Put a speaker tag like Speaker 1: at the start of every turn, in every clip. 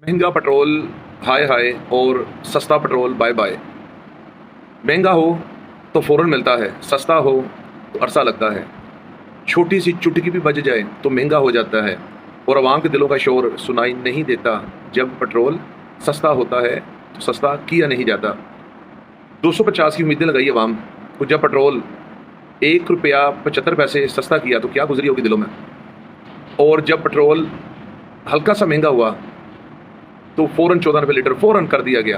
Speaker 1: महंगा पेट्रोल हाय हाय और सस्ता पेट्रोल बाय बाय। महंगा हो तो फ़ौरन मिलता है, सस्ता हो तो अरसा लगता है। छोटी सी चुटकी भी बज जाए तो महंगा हो जाता है और आवाम के दिलों का शोर सुनाई नहीं देता। जब पेट्रोल सस्ता होता है तो सस्ता किया नहीं जाता। 250 की उम्मीदें लगाई आवाम को, जब पेट्रोल ₹1.75 सस्ता किया तो क्या गुजरी होगी दिलों में। और जब पेट्रोल हल्का सा महंगा हुआ तो फ़ौरन 14 रुपये लीटर फ़ौरन कर दिया गया,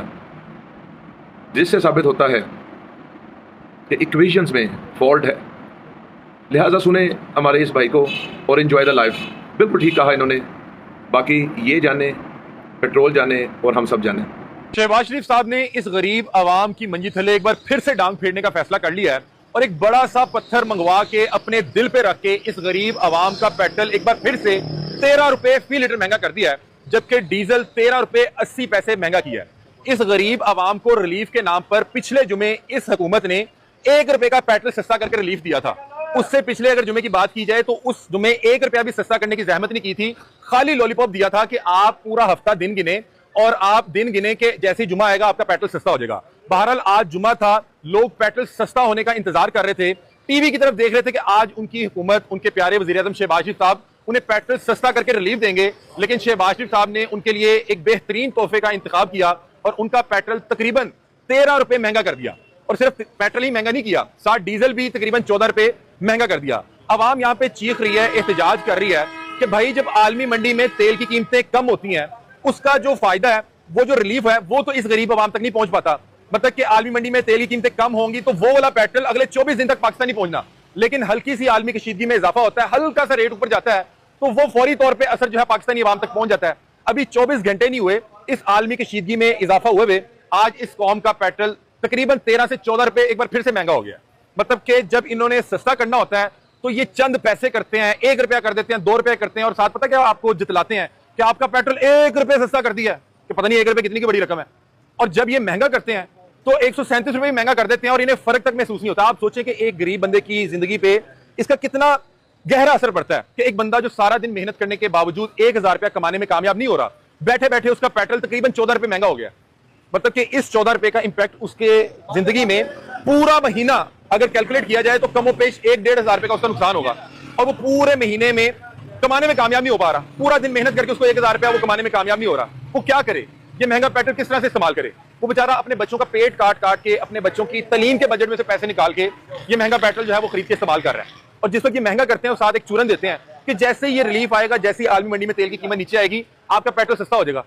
Speaker 1: जिससे साबित होता है कि इक्वेशंस में फॉल्ट है। लिहाजा सुने हमारे इस भाई को और इन्जॉय द लाइफ। बिल्कुल ठीक कहा इन्होंने। बाकी ये जाने, पेट्रोल जाने और हम सब जाने।
Speaker 2: शहबाज शरीफ साहब ने इस गरीब आवाम की मंजी थले एक बार फिर से डांग फेरने का फैसला कर लिया है और एक बड़ा सा पत्थर मंगवा के अपने दिल पे रख के इस गरीब आवाम का पेट्रोल एक बार फिर से 13 रुपए फी लीटर महंगा कर दिया है, जबकि डीजल 13 रुपए 80 पैसे महंगा किया है। इस गरीब आवाम को रिलीफ के नाम पर पिछले जुमे इस हुकूमत ने 1 रुपए का पेट्रोल सस्ता करके रिलीफ दिया था। उससे पिछले अगर जुमे की बात की जाए तो उस जुमे 1 रुपया भी सस्ता करने की जहमत नहीं की थी। खाली लॉलीपॉप दिया था कि आप पूरा हफ्ता दिन गिने और आप दिन गिने के जैसे जुमा आएगा आपका पेट्रोल सस्ता हो जाएगा। बहरहाल आज जुमा था, लोग पेट्रोल सस्ता होने का इंतजार कर रहे थे, टीवी की तरफ देख रहे थे कि आज उनकी हुकूमत, उनके प्यारे वज़ीर-ए-आज़म शहबाज शरीफ साहब उन्हें पेट्रोल सस्ता करके रिलीफ देंगे। लेकिन शहबाज शरीफ साहब ने उनके लिए एक बेहतरीन तोहफे का इंतखाब किया और उनका पेट्रोल तकरीबन 13 रुपए महंगा कर दिया। और सिर्फ पेट्रोल ही महंगा नहीं किया, साथ डीजल भी तकरीबन 14 रुपए महंगा कर दिया। अवाम यहाँ पे चीख रही है, एहतजाज कर रही है कि भाई जब आलमी मंडी में तेल की कीमतें कम होती हैं, उसका जो फायदा है, वो जो रिलीफ है, वो तो इस गरीब आवाम तक नहीं पहुंच पाता। मतलब कि आलमी मंडी में तेल की कीमतें कम होंगी तो वो वाला पेट्रोल अगले 24 दिन तक पाकिस्तान नहीं पहुंचना। लेकिन हल्की सी आलमी कशीदगी में इजाफा होता है, हल्का सा रेट ऊपर जाता है तो वो फौरी तौर पर असर जो है पाकिस्तानी आवाम तक पहुंच जाता है। अभी 24 घंटे नहीं हुए इस आलमी कशीदगी में इजाफा हुए, आज इस कौम का पेट्रोल तकरीबन 13 से 14 रुपए एक बार फिर से महंगा हो गया। मतलब कि जब इन्होंने सस्ता करना होता है तो ये चंद पैसे करते हैं, 1 रुपया कर देते हैं, 2 रुपए करते हैं और साथ पता क्या आपको जितलाते हैं कि आपका पेट्रोल 1 रुपए सस्ता कर दिया है, कि पता नहीं 1 रुपए कितनी की बड़ी रकम है। और जब ये महंगा करते हैं तो 137 रुपए महंगा कर देते हैं और इन्हें फर्क तक महसूस नहीं होता। आप सोचें कि एक गरीब बंदे की जिंदगी पे इसका कितना गहरा असर पड़ता है कि एक बंदा जो सारा दिन मेहनत करने के बावजूद 1000 रुपया कमाने में कामयाब नहीं हो रहा, बैठे बैठे उसका पेट्रोल तकरीबन 14 रुपए महंगा हो गया। मतलब कि इस 14 रुपए का इंपैक्ट उसके जिंदगी में पूरा महीना अगर कैलकुलेट किया जाए तो कमो पेश 1-1.5 रुपए का उसका नुकसान होगा और वो पूरे महीने में कमाने में कामयाब नहीं हो पा रहा। पूरा दिन मेहनत करके उसको 1000 रुपया वो कमाने में कामयाब नहीं हो रहा। वो क्या करे? ये महंगा पेट्रोल किस तरह से इस्तेमाल करे? वो बेचारा अपने बच्चों का पेट काट काट के, अपने बच्चों की तालीम के बजट में से पैसे निकाल के ये महंगा पेट्रोल जो है वो खरीद के इस्तेमाल कर रहा है। और जिस वक्त ये महंगा करते हैं, वो साथ एक चूरन देते हैं कि जैसे ये रिलीफ आएगा, जैसे आलमी मंडी में तेल की कीमत नीचे आएगी, आपका पेट्रोल सस्ता हो जाएगा।